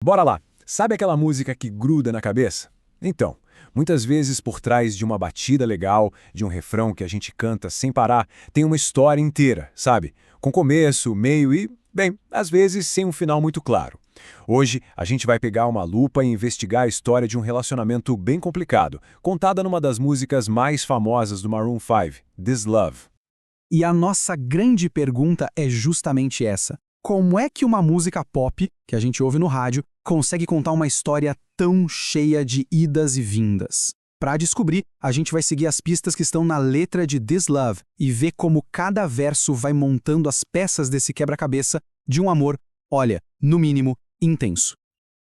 Bora lá! Sabe aquela música que gruda na cabeça? Então, muitas vezes por trás de uma batida legal, de um refrão que a gente canta sem parar, tem uma história inteira, sabe? Com começo, meio e, bem, às vezes sem um final muito claro. Hoje, a gente vai pegar uma lupa e investigar a história de um relacionamento bem complicado, contada numa das músicas mais famosas do Maroon 5, This Love. E a nossa grande pergunta é justamente essa. Como é que uma música pop, que a gente ouve no rádio, consegue contar uma história tão cheia de idas e vindas? Para descobrir, a gente vai seguir as pistas que estão na letra de This Love e ver como cada verso vai montando as peças desse quebra-cabeça de um amor, olha, no mínimo, intenso.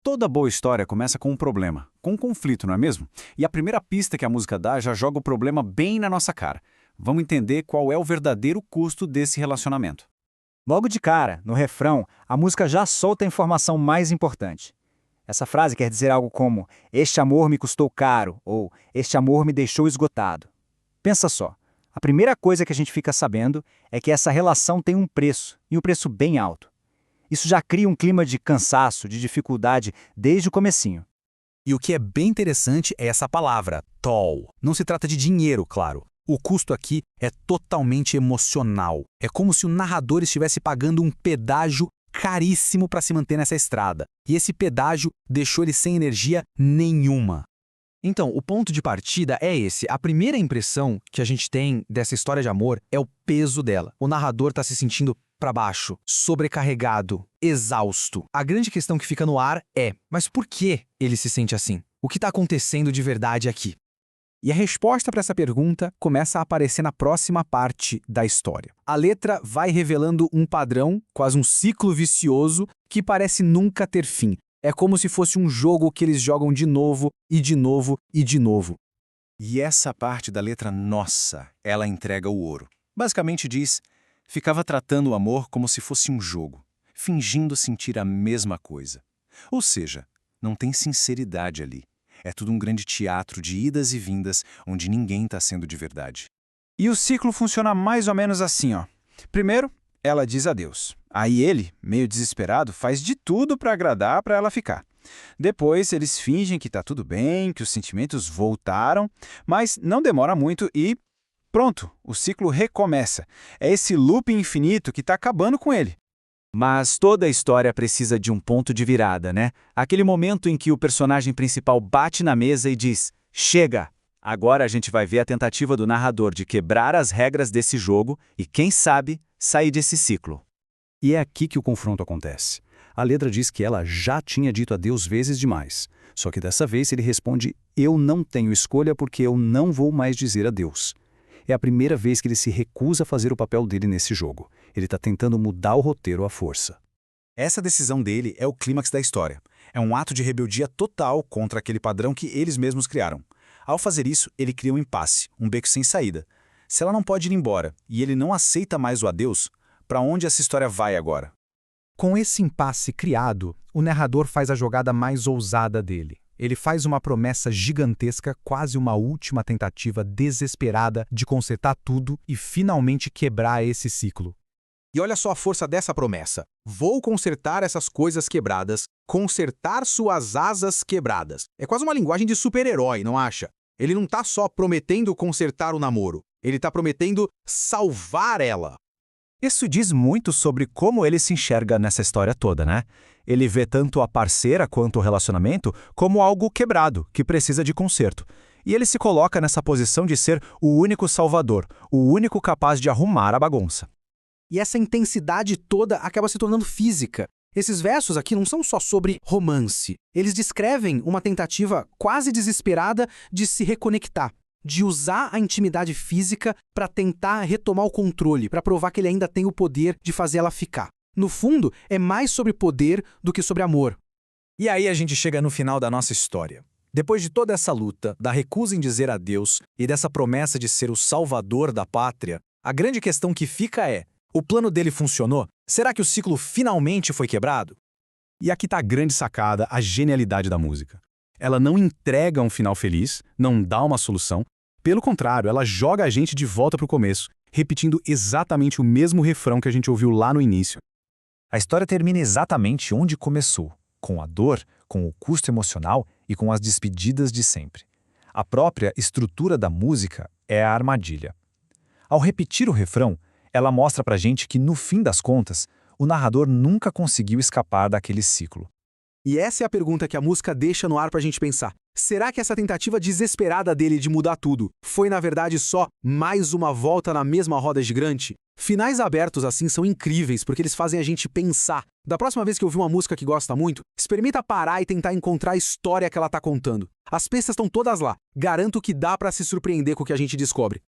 Toda boa história começa com um problema, com um conflito, não é mesmo? E a primeira pista que a música dá já joga o problema bem na nossa cara. Vamos entender qual é o verdadeiro custo desse relacionamento. Logo de cara, no refrão, a música já solta a informação mais importante. Essa frase quer dizer algo como "este amor me custou caro" ou "este amor me deixou esgotado". Pensa só, a primeira coisa que a gente fica sabendo é que essa relação tem um preço, e um preço bem alto. Isso já cria um clima de cansaço, de dificuldade, desde o comecinho. E o que é bem interessante é essa palavra, toll. Não se trata de dinheiro, claro. O custo aqui é totalmente emocional. É como se o narrador estivesse pagando um pedágio caríssimo para se manter nessa estrada. E esse pedágio deixou ele sem energia nenhuma. Então, o ponto de partida é esse. A primeira impressão que a gente tem dessa história de amor é o peso dela. O narrador está se sentindo para baixo, sobrecarregado, exausto. A grande questão que fica no ar é, mas por que ele se sente assim? O que está acontecendo de verdade aqui? E a resposta para essa pergunta começa a aparecer na próxima parte da história. A letra vai revelando um padrão, quase um ciclo vicioso, que parece nunca ter fim. É como se fosse um jogo que eles jogam de novo, e de novo, e de novo. E essa parte da letra nossa, ela entrega o ouro. Basicamente diz, ficava tratando o amor como se fosse um jogo, fingindo sentir a mesma coisa. Ou seja, não tem sinceridade ali. É tudo um grande teatro de idas e vindas, onde ninguém está sendo de verdade. E o ciclo funciona mais ou menos assim, ó. Primeiro, ela diz adeus. Aí ele, meio desesperado, faz de tudo para agradar para ela ficar. Depois, eles fingem que tá tudo bem, que os sentimentos voltaram, mas não demora muito e pronto, o ciclo recomeça. É esse loop infinito que tá acabando com ele. Mas toda a história precisa de um ponto de virada, né? Aquele momento em que o personagem principal bate na mesa e diz, chega! Agora a gente vai ver a tentativa do narrador de quebrar as regras desse jogo e, quem sabe, sair desse ciclo. E é aqui que o confronto acontece. A letra diz que ela já tinha dito adeus vezes demais. Só que dessa vez ele responde, eu não tenho escolha porque eu não vou mais dizer adeus. É a primeira vez que ele se recusa a fazer o papel dele nesse jogo. Ele está tentando mudar o roteiro à força. Essa decisão dele é o clímax da história. É um ato de rebeldia total contra aquele padrão que eles mesmos criaram. Ao fazer isso, ele cria um impasse, um beco sem saída. Se ela não pode ir embora e ele não aceita mais o adeus, para onde essa história vai agora? Com esse impasse criado, o narrador faz a jogada mais ousada dele. Ele faz uma promessa gigantesca, quase uma última tentativa desesperada de consertar tudo e finalmente quebrar esse ciclo. E olha só a força dessa promessa. Vou consertar essas coisas quebradas, consertar suas asas quebradas. É quase uma linguagem de super-herói, não acha? Ele não tá só prometendo consertar o namoro, ele tá prometendo salvar ela. Isso diz muito sobre como ele se enxerga nessa história toda, né? Ele vê tanto a parceira quanto o relacionamento como algo quebrado, que precisa de conserto. E ele se coloca nessa posição de ser o único salvador, o único capaz de arrumar a bagunça. E essa intensidade toda acaba se tornando física. Esses versos aqui não são só sobre romance. Eles descrevem uma tentativa quase desesperada de se reconectar, de usar a intimidade física para tentar retomar o controle, para provar que ele ainda tem o poder de fazer ela ficar. No fundo, é mais sobre poder do que sobre amor. E aí a gente chega no final da nossa história. Depois de toda essa luta, da recusa em dizer adeus e dessa promessa de ser o salvador da pátria, a grande questão que fica é, o plano dele funcionou? Será que o ciclo finalmente foi quebrado? E aqui está a grande sacada, a genialidade da música. Ela não entrega um final feliz, não dá uma solução. Pelo contrário, ela joga a gente de volta para o começo, repetindo exatamente o mesmo refrão que a gente ouviu lá no início. A história termina exatamente onde começou. com a dor, com o custo emocional e com as despedidas de sempre. A própria estrutura da música é a armadilha. Ao repetir o refrão, ela mostra pra gente que, no fim das contas, o narrador nunca conseguiu escapar daquele ciclo. E essa é a pergunta que a música deixa no ar pra gente pensar. Será que essa tentativa desesperada dele de mudar tudo foi, na verdade, só mais uma volta na mesma roda gigante? Finais abertos assim são incríveis porque eles fazem a gente pensar. Da próxima vez que ouvir uma música que gosta muito, experimenta parar e tentar encontrar a história que ela tá contando. As pistas estão todas lá. Garanto que dá pra se surpreender com o que a gente descobre.